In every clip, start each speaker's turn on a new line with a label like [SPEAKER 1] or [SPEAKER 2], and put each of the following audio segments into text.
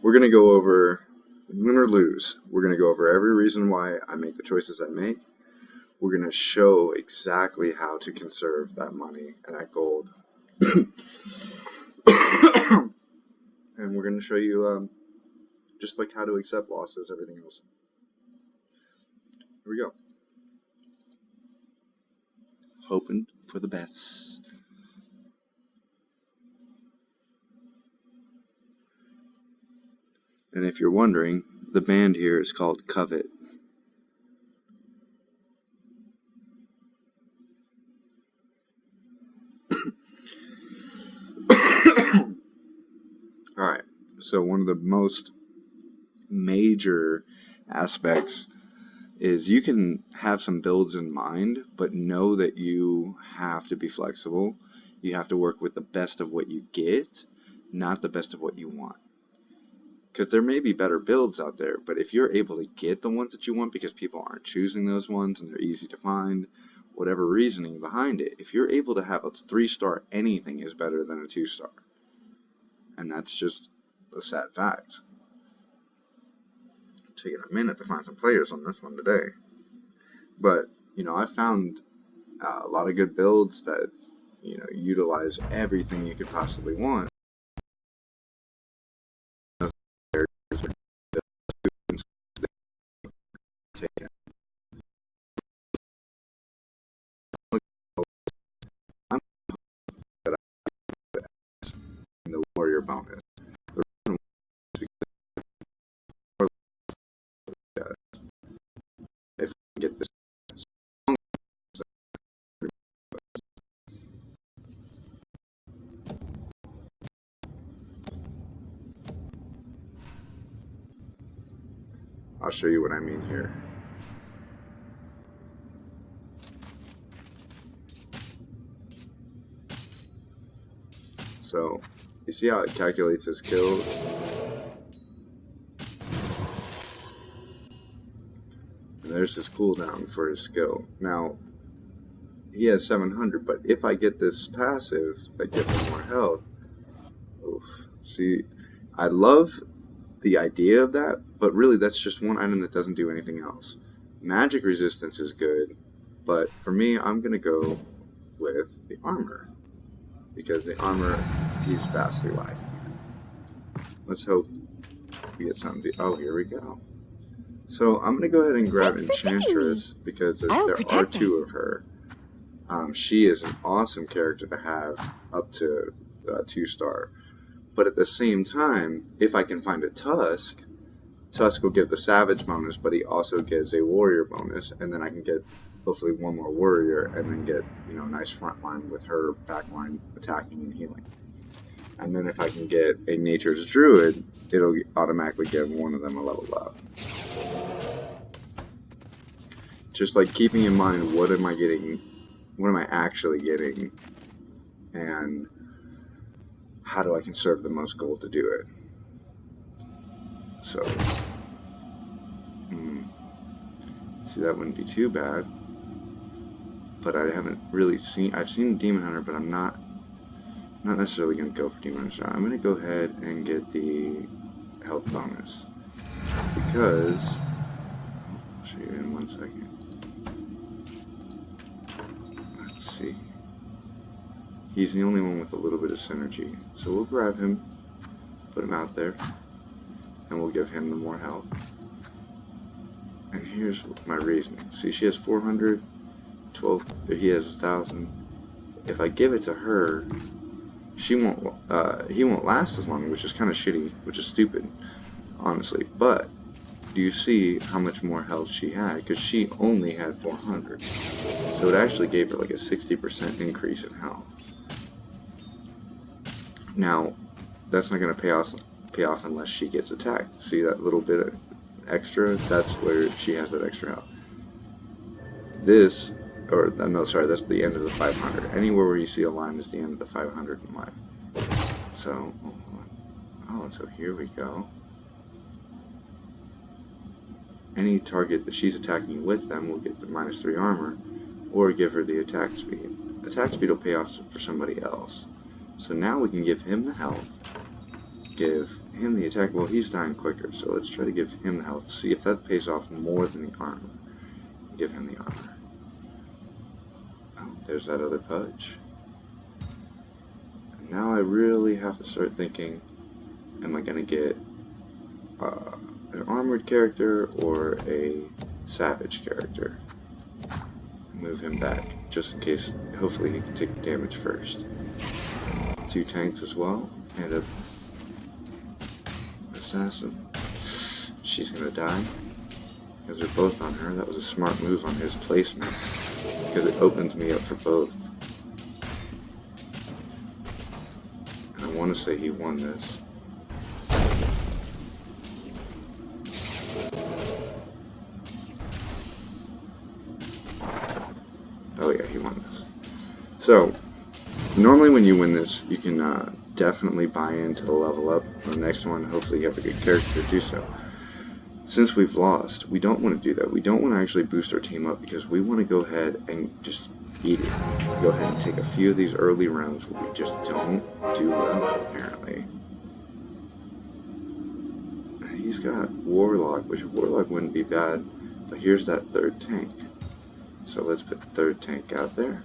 [SPEAKER 1] We're going to go over, win or lose, we're going to go over every reason why I make the choices I make. We're going to show exactly how to conserve that money and that gold. And we're going to show you just like how to accept losses, everything else. Here we go. Hoping for the best. And if you're wondering, the band here is called Covet. Alright, so one of the most major aspects is you can have some builds in mind, but know that you have to be flexible. You have to work with the best of what you get, not the best of what you want. Because there may be better builds out there, but if you're able to get the ones that you want because people aren't choosing those ones and they're easy to find, whatever reasoning behind it, if you're able to have a 3-star, anything is better than a 2-star. And that's just a sad fact. Taking a minute to find some players on this one today. But, I found a lot of good builds that, utilize everything you could possibly want. The warrior bonus. If I get this, I'll show you what I mean here. So, you see how it calculates his kills? And there's his cooldown for his skill. Now, he has 700, but if I get this passive that gives him more health, oof. See, I love the idea of that, but really that's just one item that doesn't do anything else. Magic resistance is good, but for me, I'm going to go with the armor. Because the armor, he's vastly life. Let's hope we get something. Oh, here we go. So I'm going to go ahead and grab Enchantress because there are 2 of her. She is an awesome character to have up to 2-star. But at the same time, if I can find a Tusk will give the Savage bonus, but he also gives a Warrior bonus, and then I can get hopefully one more Warrior, and then get a nice front line with her back line attacking and healing. And then if I can get a Nature's Druid, it'll automatically give one of them a level up. Just like keeping in mind what am I getting, what am I actually getting, and how do I conserve the most gold to do it. So, see, that wouldn't be too bad. But I haven't really seen, I've seen Demon Hunter, but I'm not necessarily going to go for Demon Hunter. I'm going to go ahead and get the health bonus. Because, I'll show you in 1 second. Let's see. He's the only one with a little bit of synergy. So we'll grab him, put him out there, and we'll give him the more health. And here's my reasoning. See, she has 400. 12, he has 1,000. If I give it to her, he won't last as long, which is kind of shitty, which is stupid, honestly. But do you see how much more health she had? Because she only had 400, so it actually gave her like a 60% increase in health. Now, that's not going to pay off unless she gets attacked. See that little bit of extra? That's where she has that extra health. This. Or, no, sorry, that's the end of the 500. Anywhere where you see a line is the end of the 500 in life. So, so here we go. Any target that she's attacking with them will get the -3 armor, or give her the attack speed. Attack speed will pay off for somebody else. So now we can give him the health, give him the attack. Well, he's dying quicker, so let's try to give him the health. See if that pays off more than the armor. Give him the armor. Oh, there's that other pudge. And now I really have to start thinking, am I going to get an armored character or a savage character? Move him back, just in case, hopefully he can take damage first. 2 tanks as well, and a assassin. She's gonna die, because they're both on her. That was a smart move on his placement, because it opened me up for both. And I want to say he won this. Oh yeah, he won this. So, normally when you win this, you can definitely buy into the level up. On the next one, hopefully you have a good character to do so. Since we've lost, we don't want to do that. We don't want to actually boost our team up, because we want to go ahead and just beat it. Go ahead and take a few of these early rounds where we just don't do well, apparently. He's got Warlock, which Warlock wouldn't be bad, but here's that 3rd tank. So let's put the 3rd tank out there.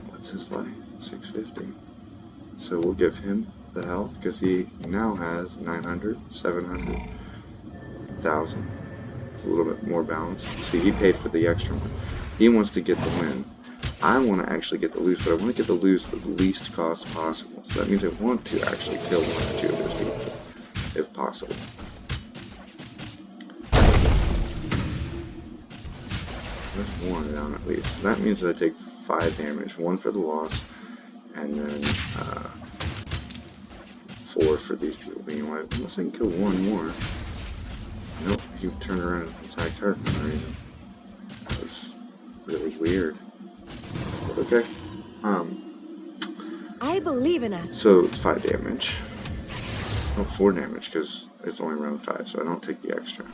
[SPEAKER 1] What's his life? 650. So we'll give him the health, because he now has 900, 700, 1,000. It's a little bit more balanced. See, he paid for the extra one. He wants to get the win. I want to actually get the lose, but I want to get the lose at the least cost possible. So that means I want to actually kill 1 or 2 of those people, if possible. There's 1 down at least. So that means that I take 5 damage, 1 for the loss, and then 4 for these people being alive. Unless I can kill 1 more. Nope, he turned around and attacked her for some reason. That was really weird. But okay.
[SPEAKER 2] I believe in us.
[SPEAKER 1] So it's 5 damage. Oh, 4 damage, because it's only round 5, so I don't take the extra.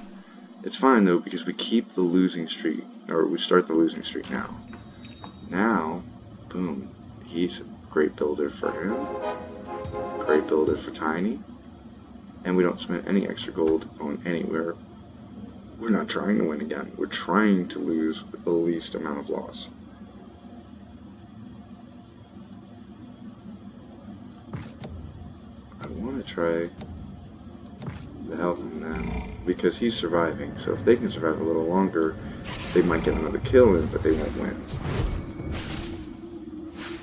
[SPEAKER 1] It's fine though, because we keep the losing streak, or we start the losing streak now. Now, boom, he's a great builder for him, great builder for Tiny, and we don't spend any extra gold going anywhere. We're not trying to win again, we're trying to lose with the least amount of loss. I want to try the health on them, because he's surviving, so if they can survive a little longer, they might get another kill in, but they won't win.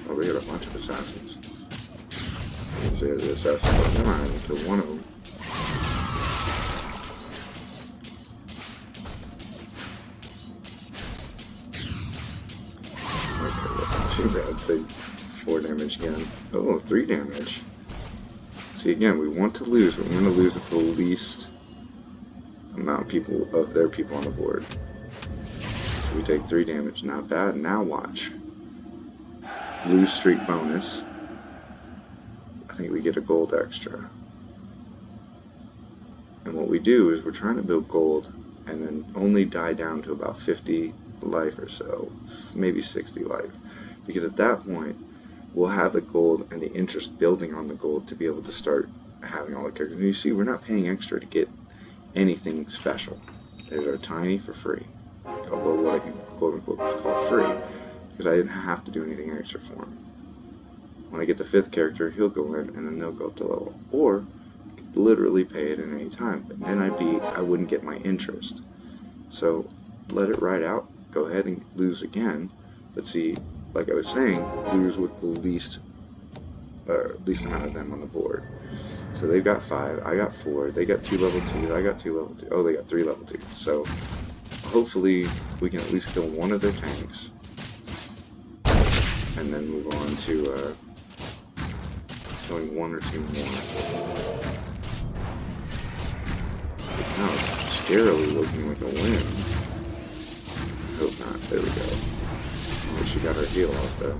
[SPEAKER 1] Oh, we got a bunch of assassins. I didn't say the assassin, but come on, I can kill 1 of them. Okay, that's not too bad. Take 4 damage again. Oh, 3 damage. See, again, we want to lose, but we want to lose at the least amount of people, of their people on the board. So we take 3 damage, not bad. Now watch. Lose streak bonus. I think we get a gold extra. And what we do is we're trying to build gold and then only die down to about 50 life or so, maybe 60 life. Because at that point, we'll have the gold and the interest building on the gold to be able to start having all the characters. And you see, we're not paying extra to get anything special. There's our Tiny for free. Although what I can quote unquote call free, because I didn't have to do anything extra for him. When I get the 5th character, he'll go in and then they'll go up to level. Or literally pay it at any time. But then I wouldn't get my interest. So let it ride out, go ahead and lose again. But see, like I was saying, lose with the least amount of them on the board. So they've got 5, I got 4, they got 2 level 2, I got 2 level 2, oh, they got 3 level 2. So hopefully we can at least kill 1 of their tanks, and then move on to killing 1 or 2 more. But now it's scarily looking like a win. Hope not, there we go. Oh, she got her heal off though.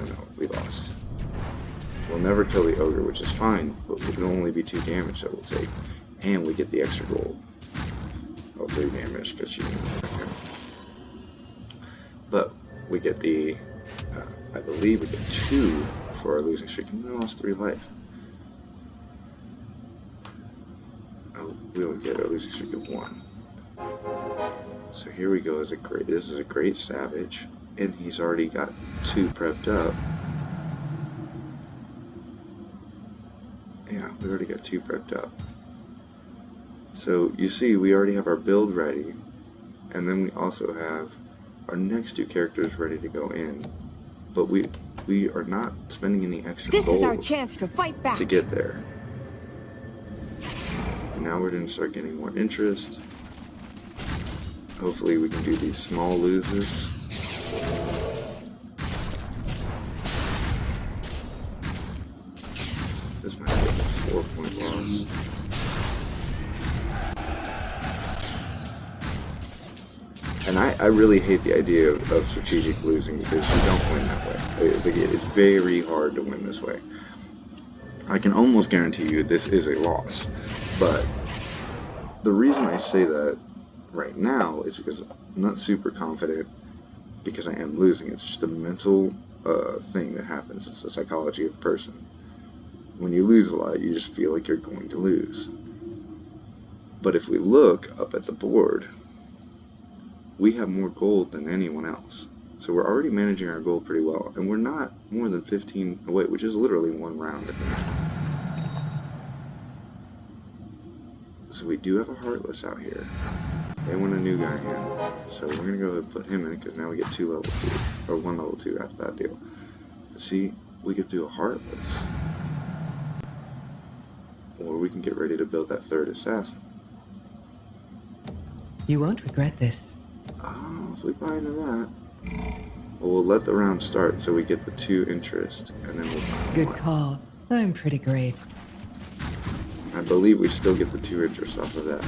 [SPEAKER 1] No, we lost. We'll never kill the ogre, which is fine, but it can only be 2 damage that we'll take. And we get the extra gold. Oh, 3 damage, because she didn't attack him. But we get the, I believe we get 2 for for our losing streak, and we lost 3 life. Oh, we only get a losing streak of 1. So here we go. This is a great savage, and he's already got 2 prepped up. Yeah, we already got 2 prepped up. So you see, we already have our build ready, and then we also have our next 2 characters ready to go in. But we are not spending any extra gold.
[SPEAKER 2] This is our chance to fight back.
[SPEAKER 1] To get there. And now we're going to start getting more interest. Hopefully we can do these small loses. This might be a 4-point loss. And I really hate the idea of strategic losing because you don't win that way. It's very hard to win this way. I can almost guarantee you this is a loss. But the reason I say that right now is because I'm not super confident because I am losing. It's just a mental thing that happens. It's the psychology of a person. When you lose a lot, you just feel like you're going to lose. But if we look up at the board, we have more gold than anyone else. So we're already managing our gold pretty well. And we're not more than 15 away, which is literally 1 round. So we do have a Heartless out here. They want a new guy in. So we're going to go ahead and put him in because now we get 2 level 2. Or 1 level 2 after that deal. But see, we could do a Heartless. Or we can get ready to build that 3rd assassin.
[SPEAKER 2] You won't regret this.
[SPEAKER 1] Oh, if we buy into that, well, we'll let the round start so we get the 2 interest, and then we'll buy
[SPEAKER 2] Good
[SPEAKER 1] 1.
[SPEAKER 2] call. I'm pretty great.
[SPEAKER 1] I believe we still get the 2 interest off of that.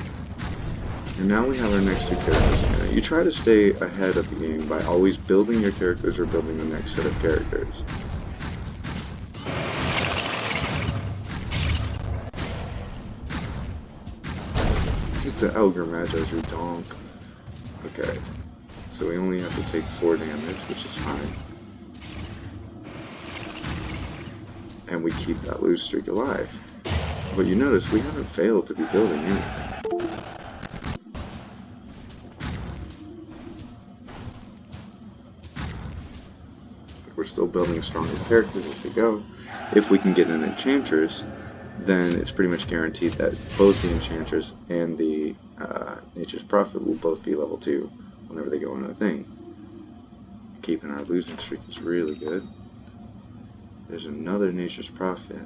[SPEAKER 1] And now we have our next 2 characters. Now, you try to stay ahead of the game by always building your characters or building the next set of characters. The Ogre Magi's redonk. Okay, so we only have to take 4 damage, which is fine. And we keep that lose streak alive. But you notice we haven't failed to be building anything. We're still building stronger characters as we go. If we can get an Enchantress, then it's pretty much guaranteed that both the Enchantress and the Nature's Prophet will both be level 2 whenever they go into a thing. Keeping our losing streak is really good. There's another Nature's Prophet.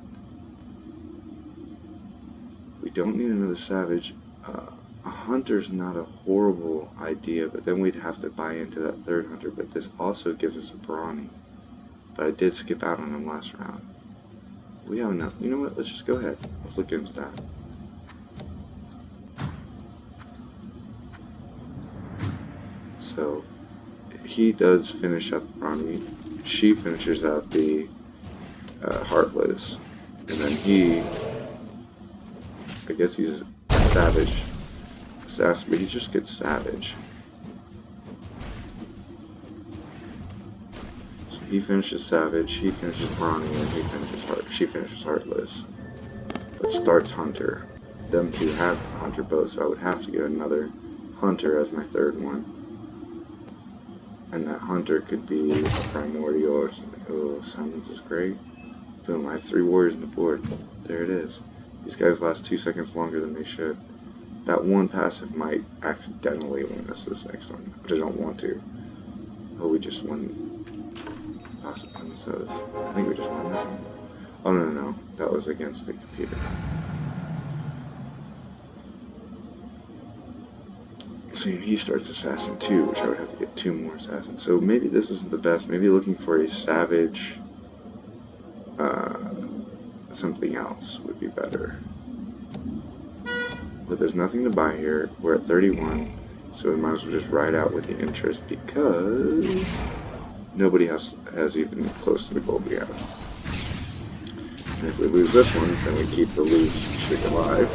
[SPEAKER 1] We don't need another Savage. A Hunter's not a horrible idea, but then we'd have to buy into that 3rd Hunter, but this also gives us a Brawny. But I did skip out on him last round. We have enough. You know what? Let's just go ahead. Let's look into that. So, he does finish up Ronnie. She finishes out the Heartless. And then he, I guess he's a Savage Assassin, but he just gets Savage. He finishes Savage, he finishes Brawny, and she finishes Heartless. But starts Hunter. Them 2 have Hunter both, so I would have to get another Hunter as my 3rd one. And that Hunter could be a Primordial or something. Oh, Summons is great. Boom, I have 3 warriors on the board. There it is. These guys last 2 seconds longer than they should. That 1 passive might accidentally win us this next one, which I don't want to. Oh, we just won. Passive episodes. I think we just won that one. Oh no, that was against the computer. See, he starts Assassin 2, which I would have to get 2 more Assassins. So maybe this isn't the best. Maybe looking for a Savage, something else would be better. But there's nothing to buy here. We're at 31, so we might as well just ride out with the interest because nobody has even close to the gold we have. And if we lose this one, then we keep the lose streak alive.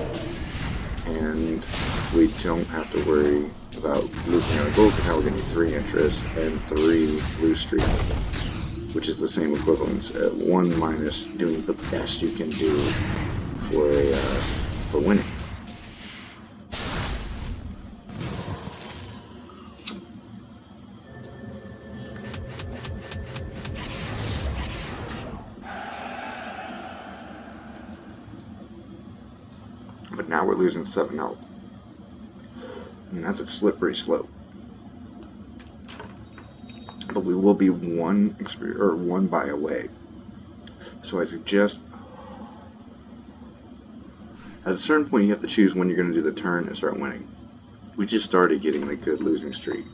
[SPEAKER 1] And we don't have to worry about losing our gold because now we're getting 3 interest and 3 lose streak. which is the same equivalence. 1 minus doing the best you can do for winning. But now we're losing 7 health. And that's a slippery slope. But we will be one buy away. So I suggest at a certain point you have to choose when you're going to do the turn and start winning. We just started getting a good losing streak.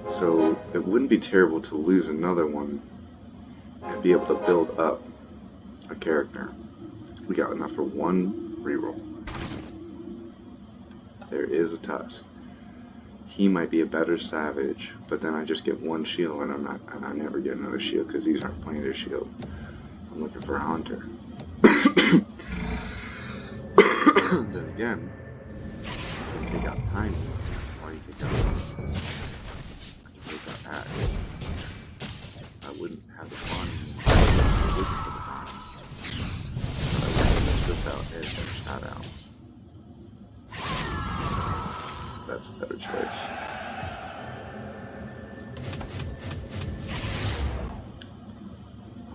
[SPEAKER 1] So it wouldn't be terrible to lose another one and be able to build up a character. We got enough for 1 reroll. There is a Tusk. He might be a better Savage, but then I just get 1 shield and I never get another shield because these aren't playing their shield. I'm looking for a Hunter. Then again, I can take out Tiny. Why do you take out? I can take out Axe. I wouldn't have the fun looking for the time. I would finish this out and finish that out. That's a better choice.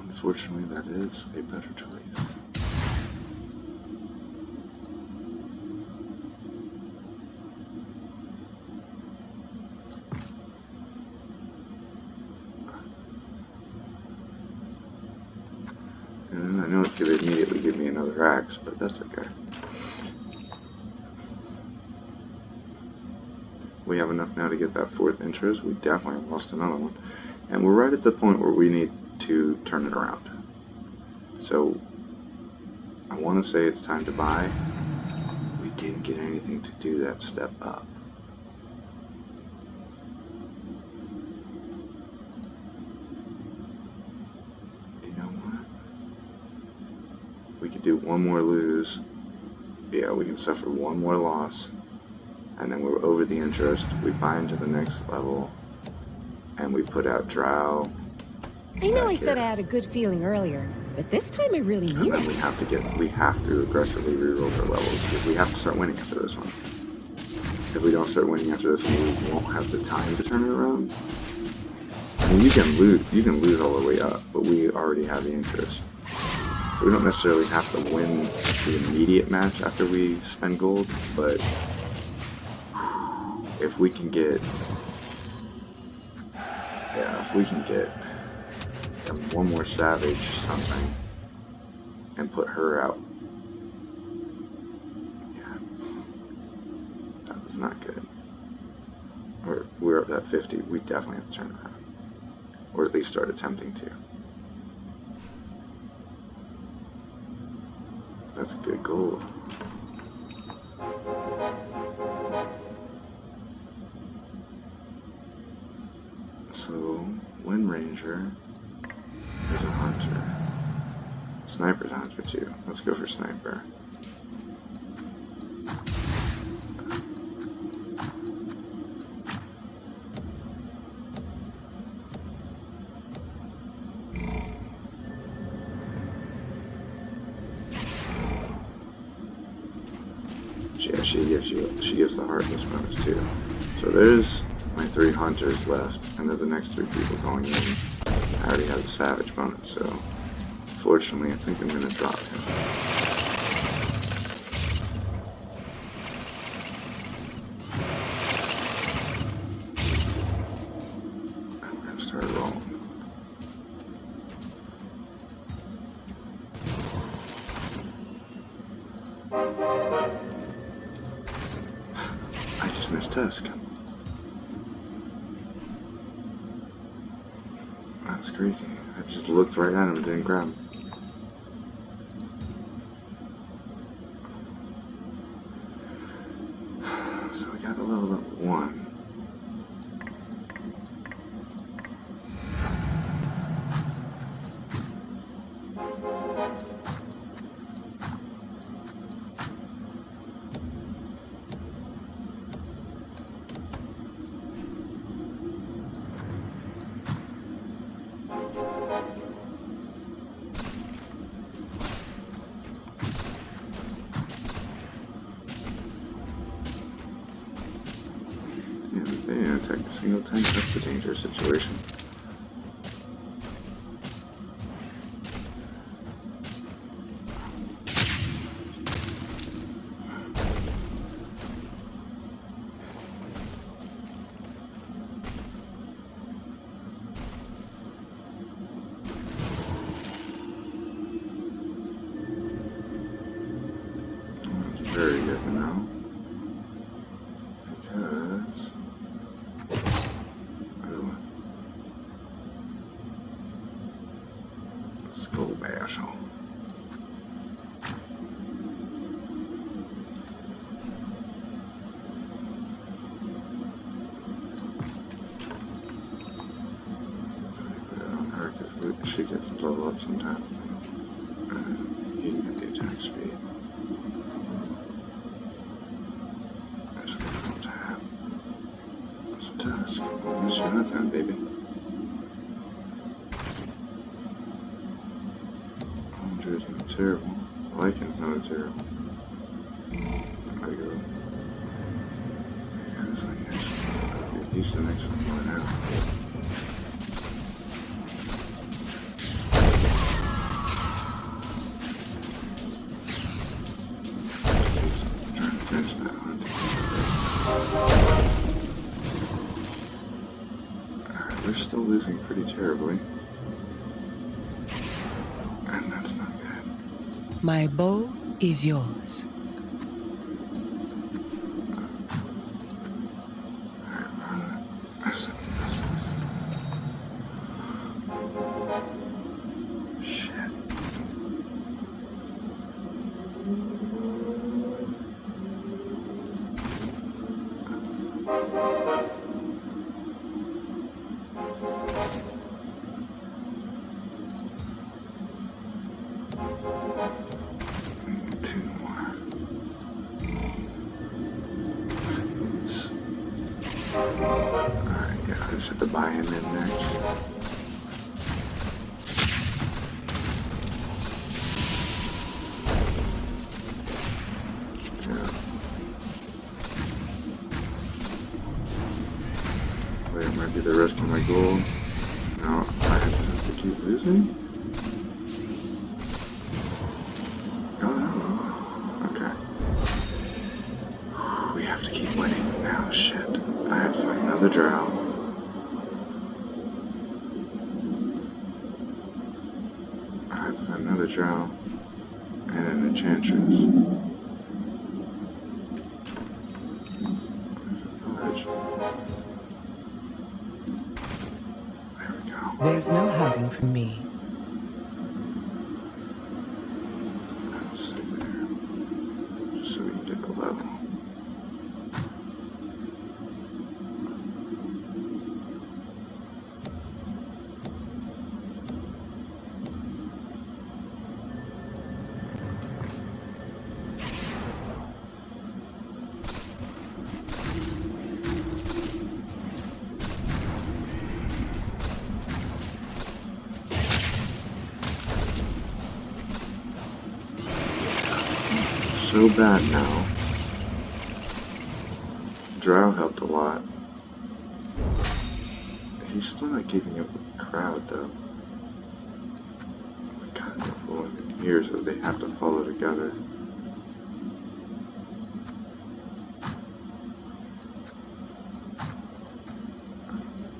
[SPEAKER 1] Unfortunately, that is a better choice. And I know it's going to immediately give me another axe, but that's okay. We have enough now to get that 4th interest. We definitely lost another one. And we're right at the point where we need to turn it around. So, I want to say it's time to buy. We didn't get anything to do that step up. You know what? We could do 1 more lose. Yeah, we can suffer 1 more loss. And then we're over the interest, we buy into the next level, and we put out Drow.
[SPEAKER 2] I know I said I had a good feeling earlier, but this time I really mean it.
[SPEAKER 1] And then we have to aggressively reroll for levels, because we have to start winning after this one. If we don't start winning after this one, we won't have the time to turn it around. I mean, you can lose all the way up, but we already have the interest. So we don't necessarily have to win the immediate match after we spend gold, but if we can get, one more Savage something and put her out, yeah, that was not good. We're up at 50. We definitely have to turn around, or at least start attempting to. That's a good goal. So, Wind Ranger is a Hunter. Sniper's a Hunter too. Let's go for Sniper. Yeah, she gives the Heartless bonus too. So there's my 3 Hunters left, and then the next 3 people going in. I already have the Savage bonus, so fortunately I think I'm going to drop him. I'm going to start rolling. I just missed Tusk. That's crazy. I just looked right at him and didn't grab him. So we got a level up 1. attack a single tank. That's a dangerous situation. Very good to know, because Skull Bash. Put it on her because she gets to level up sometime. You can get the attack speed. That's pretty cool to have. That's a task. Let's shoot that time, baby. Isn't terrible. Lycan's not terrible. I go. Yeah, it's like excellent. He's an excellent one now. He's trying to finish that hunt. Alright, we're still losing pretty terribly. And that's not good.
[SPEAKER 2] My bow is yours.
[SPEAKER 1] Shit. Two more. Alright, yeah, I just have to buy him in next. Yeah. Wait, it might be the rest of my gold. No, I just have to keep losing? We have to keep winning now. Shit. I have to find another drow. I have to find another drow. And an enchantress. Village. There we go.
[SPEAKER 2] There's no hiding from me.
[SPEAKER 1] I'll sit there. Just so we can get the level. So bad now. Drow helped a lot. He's still not keeping up with the crowd though. They're kind of rolling here, so they have to follow together.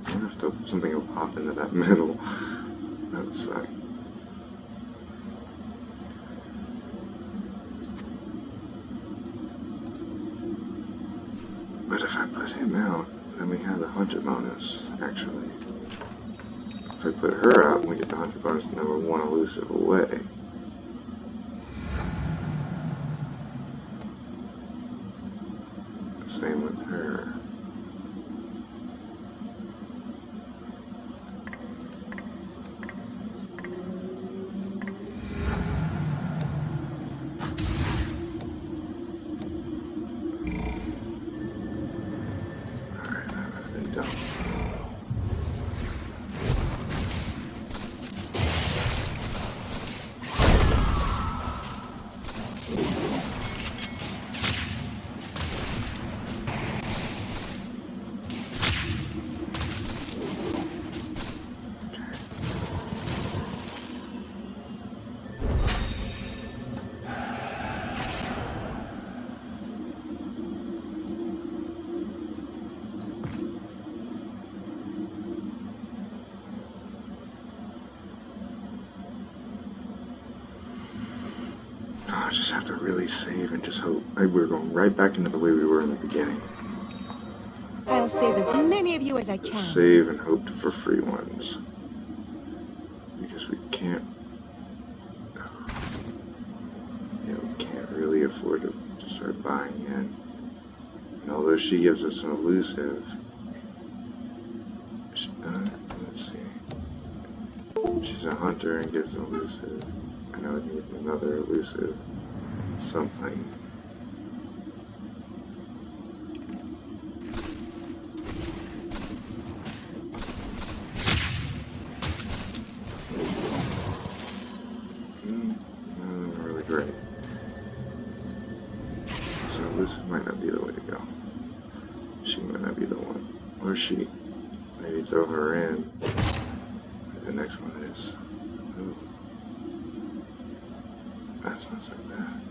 [SPEAKER 1] I wonder if something will pop into that middle. That would suck. But if I put him out, then we have the 100 bonus, actually. If I put her out, we get the 100 bonus, and then we're one elusive away. Same with her. I just have to really save and just hope. We're going right back into the way we were in the beginning.
[SPEAKER 2] I'll save as many of you as I can.
[SPEAKER 1] Save and hope for free ones. Because we can't... Yeah, we can't really afford to start buying in. And although she gives us an elusive... let's see. She's a hunter and gives an elusive. And I would need another elusive. Something. Not really great. So elusive might not be the way to go. She might not be the one. Or she. Maybe throw her in. The next one is. Ooh. That's not so bad.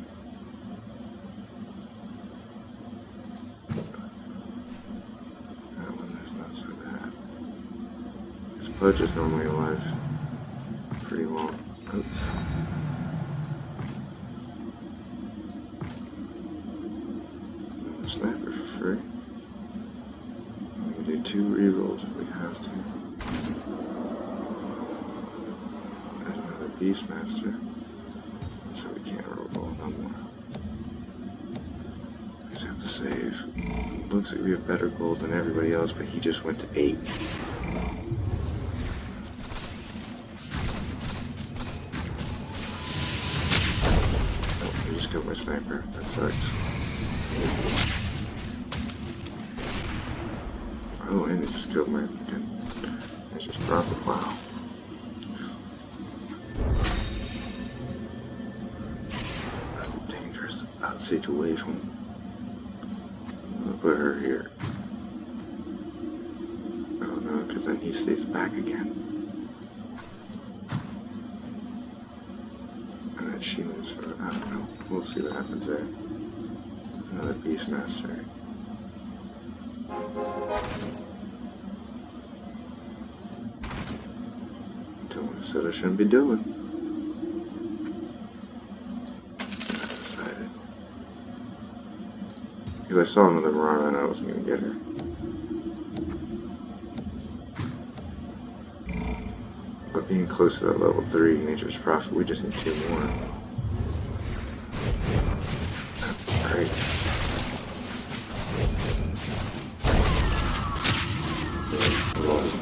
[SPEAKER 1] That one is not so bad. This Pudge is normally alive pretty long. Oops. And a sniper for free. We can do 2 rerolls if we have to. There's another Beastmaster. So we can't roll no more. We just have to save. Looks like we have better gold than everybody else, but he just went to 8. Oh, he just killed my sniper. That sucks. Oh, and he just killed my fucking... I just dropped it. Wow. Situation. I'm gonna put her here. Oh no, because then he stays back again. And then she moves her. I don't know. We'll see what happens there. Another Beastmaster. Doing what I said I shouldn't be doing. I decided. Because I saw another Marana and I wasn't going to get her. But being close to that level 3 Nature's Prophet, we just need 2 more. Alright. I lost.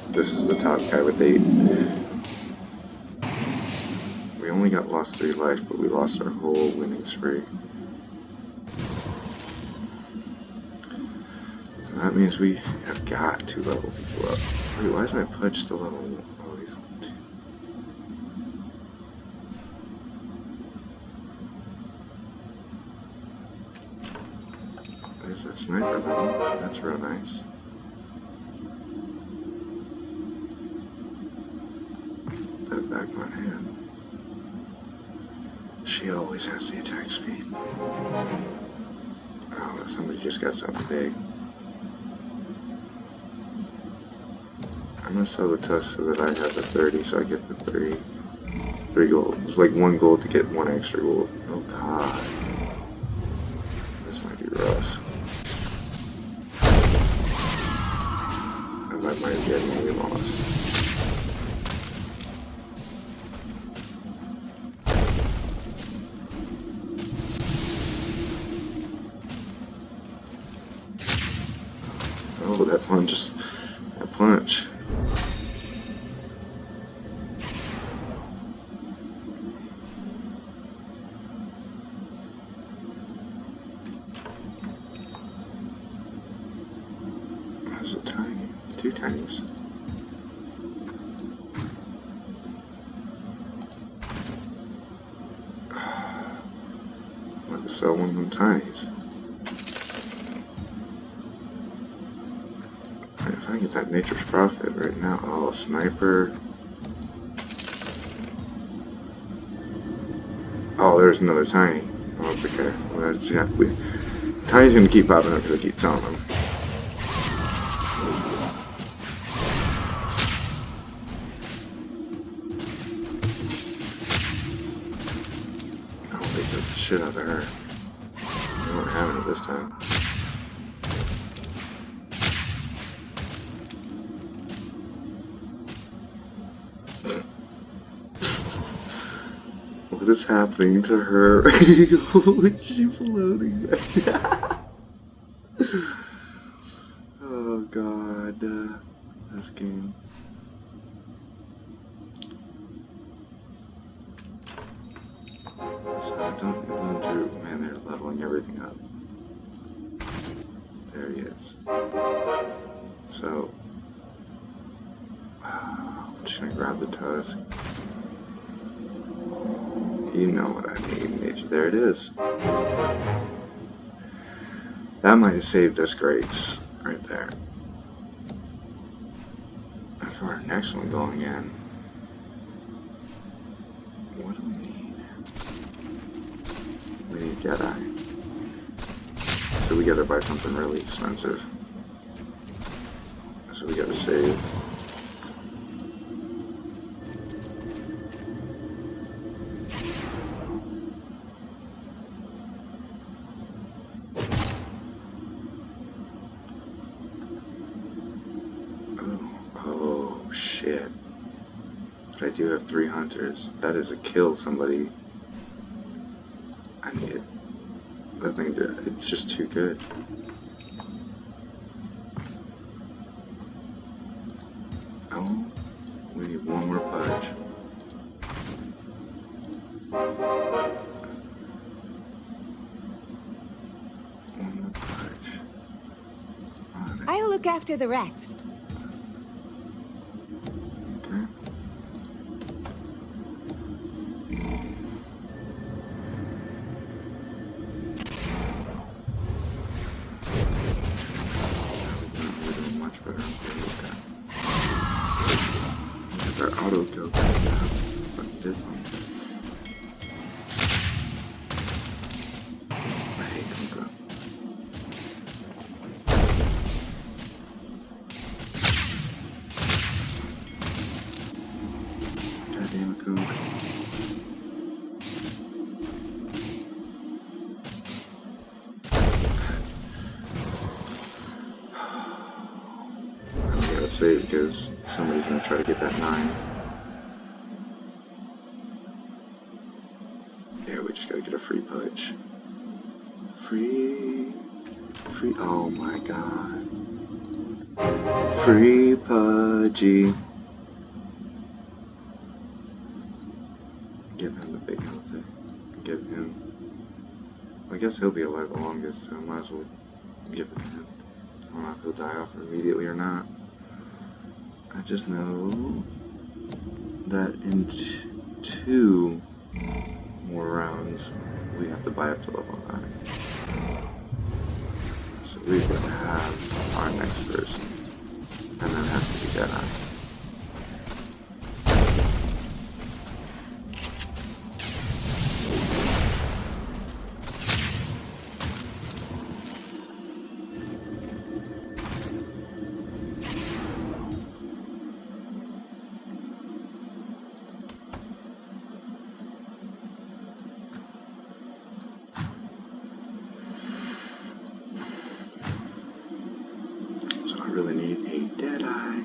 [SPEAKER 1] This is the top guy with 8. We only lost 3 life, but we lost our whole winning spree. So that means we have got to level people up. Wait, why is my Pudge still level 1? Oh, he's level 2. There's that sniper level. That's real nice. Back on hand. She always has the attack speed. Oh, somebody just got something big. I'm gonna sell the tusk so that I have the 30, so I get the 3 gold. It's like 1 gold to get 1 extra gold. Oh god. This might be rough. I might get really lost. Oh, that punch. That punch. That's a tiny. 2 tinies. I'm going to sell one of them tinies. If I get that Nature's Prophet right now, oh, sniper. Oh, there's another tiny. Oh it's okay. Tiny's gonna keep popping up because I keep telling him. Oh, they took the shit out of her. They weren't having it this time. What is happening to her? She's floating. Oh god, this game. So don't do. Man, they're leveling everything up. There he is. So I'm just gonna grab the tusk. You know what I need, nature. There it is. That might have saved us grace right there. And for our next one going in, what do we need? We need Jedi. So we gotta buy something really expensive. So we gotta save. Shit. But I do have 3 hunters. That is a kill somebody. I need it. That thing, it's just too good. Oh, we need one more pudge. One more pudge.
[SPEAKER 2] I'll look after the rest.
[SPEAKER 1] Auto kill. Fucking did something. I hate Kunkka. Goddamn Kunkka. I gotta save because somebody's gonna try to get that 9. Yeah, we just gotta get a free pudge. Free, oh my god. Free pudgy. Give him the big health. Give him. I guess he'll be alive the longest, so I might as well give it to him. I don't know if he'll die off immediately or not. I just know that in 2 more rounds, we have to buy up to level 9. So we've got to have our next person. And that has to be Jedi. So I really need a Deadeye.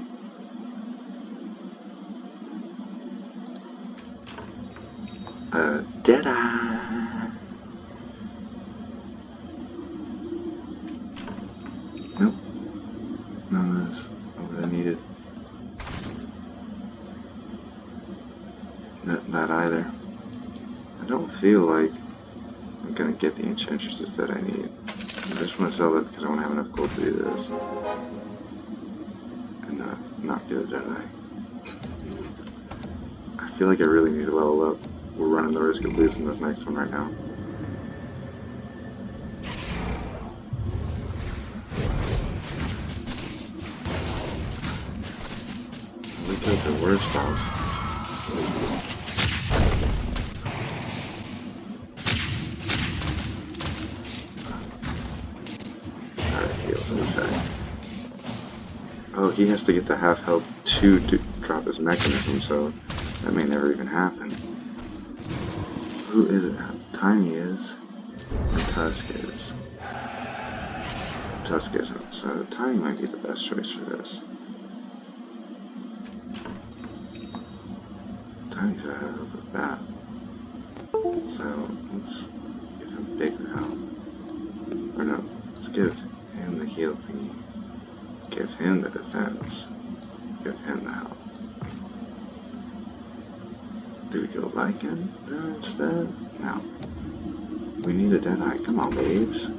[SPEAKER 1] Deadeye. Nope. None of this. What I needed. Not either. I don't feel like I'm gonna get the enchantresses that I need. I just want to sell it because I want to have enough gold to do this. And not get a Jedi. I feel like I really need to level up. We're running the risk of losing this next one right now. We took the worst off. let's check. Oh, he has to get to half health to drop his mechanism, so that may never even happen. Who is it? Tiny is, and Tusk is. Tusk isn't, so Tiny might be the best choice for this. Tiny's ahead of the bat. So let's give him bigger health. Or no, let's give him the heal thingy. Give him the defense. Give him the health. Do we go Lycan there instead? No. We need a Deadeye. Come on, babes.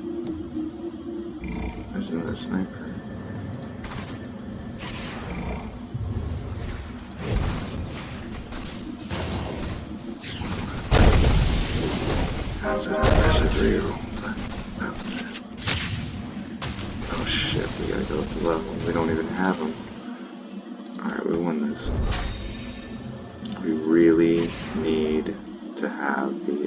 [SPEAKER 1] There's another sniper. That's an aggressive reroll, but that was it. Oh shit, we gotta go up to level. We don't even have them. Alright, we won this. We really need to have the,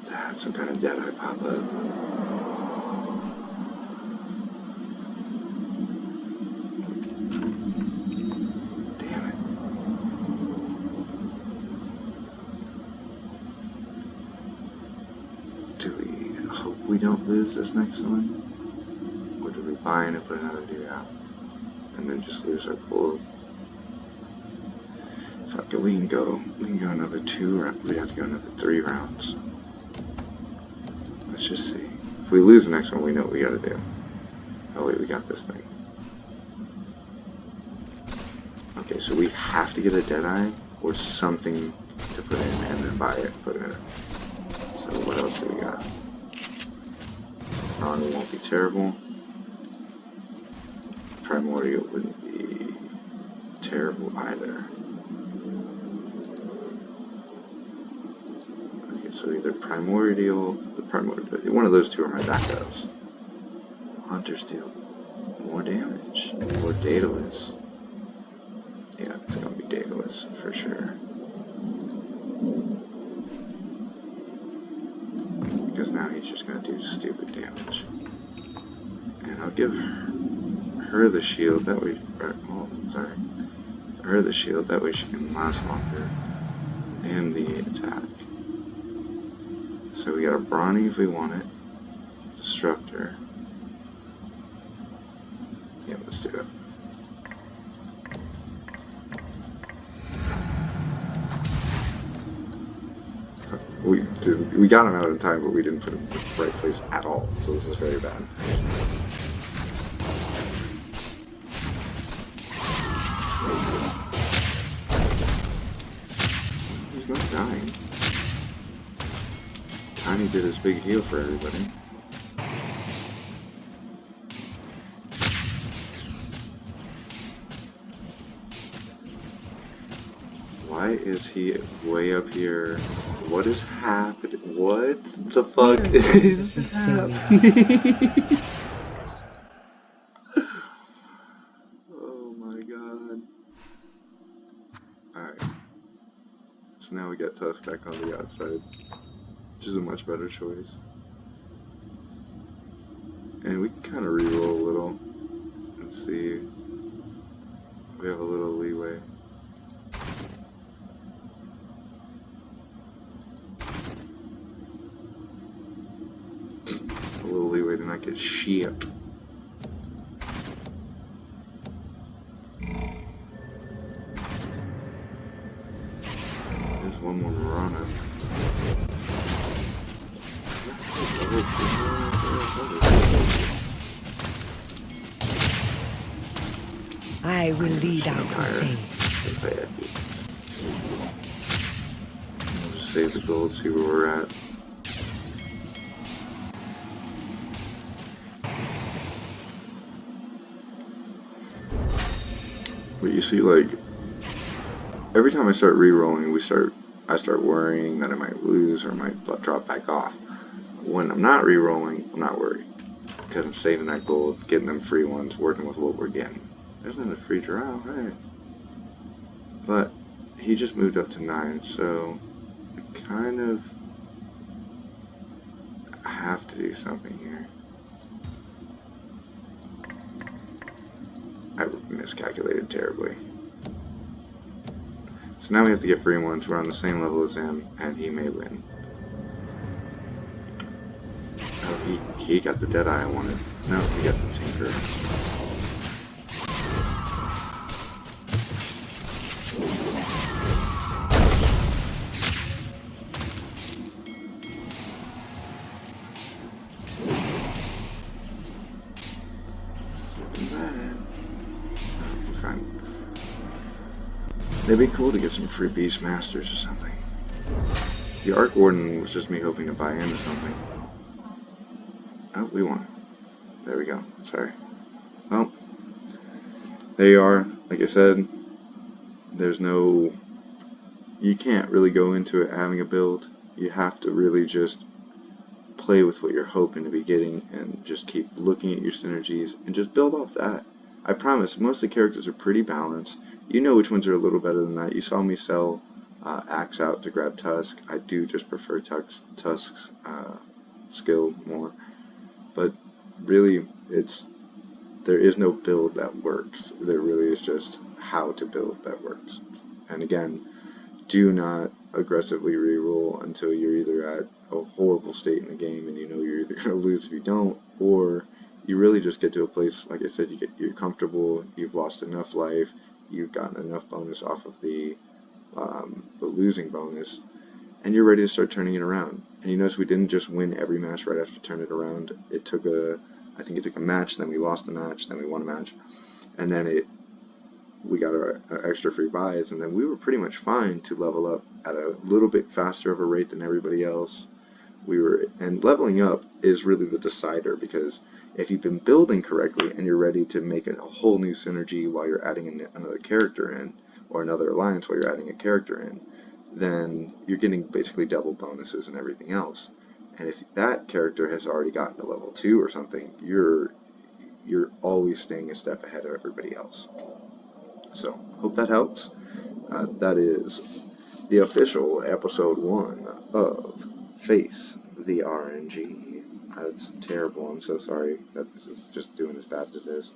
[SPEAKER 1] to have some kind of Deadeye pop up. Damn it. Do we hope we don't lose this next one? Or do we buy in and put another dude out? And then just lose our gold? Fuck it, we can go another 2 rounds. We have to go another 3 rounds. Let's just see. If we lose the next one, we know what we gotta do. Oh wait, we got this thing. Okay, so we have to get a Deadeye or something to put in and then buy it and put it in. So what else do we got? Ronnie won't be terrible. Primordial wouldn't be terrible either. Okay, so either Primordial, one of those two are my backups. Hunters deal more damage, or Daedalus. Yeah, it's gonna be Daedalus for sure. Because now he's just gonna do stupid damage. And I'll give her the shield, that way, her the shield, that way she can last longer. And the attack. So we got a Brawny if we want it. Disruptor. Yeah, let's do it. We got him out in time, but we didn't put him in the right place at all, so this is very bad. He's not dying. Tiny did his big heal for everybody. Why is he way up here? What is happening? What the fuck is happening? Oh my god. Alright. So now we got Tusk back on the outside, which is a much better choice. And we can kind of reroll a little and see. We have a little leeway. A little leeway to not get shit. There's one more Mirana.
[SPEAKER 2] I will lead our crusade.
[SPEAKER 1] We'll just save the gold, see where we're at. But you see, like, every time I start re-rolling, I start worrying that I might lose or I might drop back off. When I'm not re-rolling, I'm not worried. Because I'm saving that gold, getting them free ones, working with what we're getting. There's another free drow, right? But he just moved up to 9, so kind of I have to do something here. I miscalculated terribly. So now we have to get free ones. We're on the same level as him, and he may win. Oh, he got the Deadeye I wanted. No, he got the Tinker. It's looking bad. Oh, fine. It'd be cool to get some free Beast Masters or something. The Arc Warden was just me hoping to buy into something. Oh, we won. There we go. Sorry. Well, there you are. Like I said, there's no... You can't really go into it having a build. You have to really just play with what you're hoping to be getting and just keep looking at your synergies and just build off that. I promise, most of the characters are pretty balanced. You know which ones are a little better than that. You saw me sell Axe out to grab Tusk. I do just prefer Tusk's skill more. But really, there is no build that works. There really is just how to build that works. And again, do not aggressively reroll until you're either at a horrible state in the game and you know you're either going to lose if you don't, or you really just get to a place, like I said, you're comfortable, you've lost enough life, you've gotten enough bonus off of the losing bonus, and you're ready to start turning it around. And you notice we didn't just win every match right after turn it around. I think it took a match, then we lost a match, then we won a match, and then we got our extra free buys, and then we were pretty much fine to level up at a little bit faster of a rate than everybody else. And leveling up is really the decider, because if you've been building correctly and you're ready to make a whole new synergy while you're adding another character in, or another alliance while you're adding a character in, then you're getting basically double bonuses and everything else. And if that character has already gotten to level 2 or something, you're always staying a step ahead of everybody else. So, hope that helps. That is the official episode 1 of Face the RNG. That's terrible. I'm so sorry that this is just doing as bad as it is.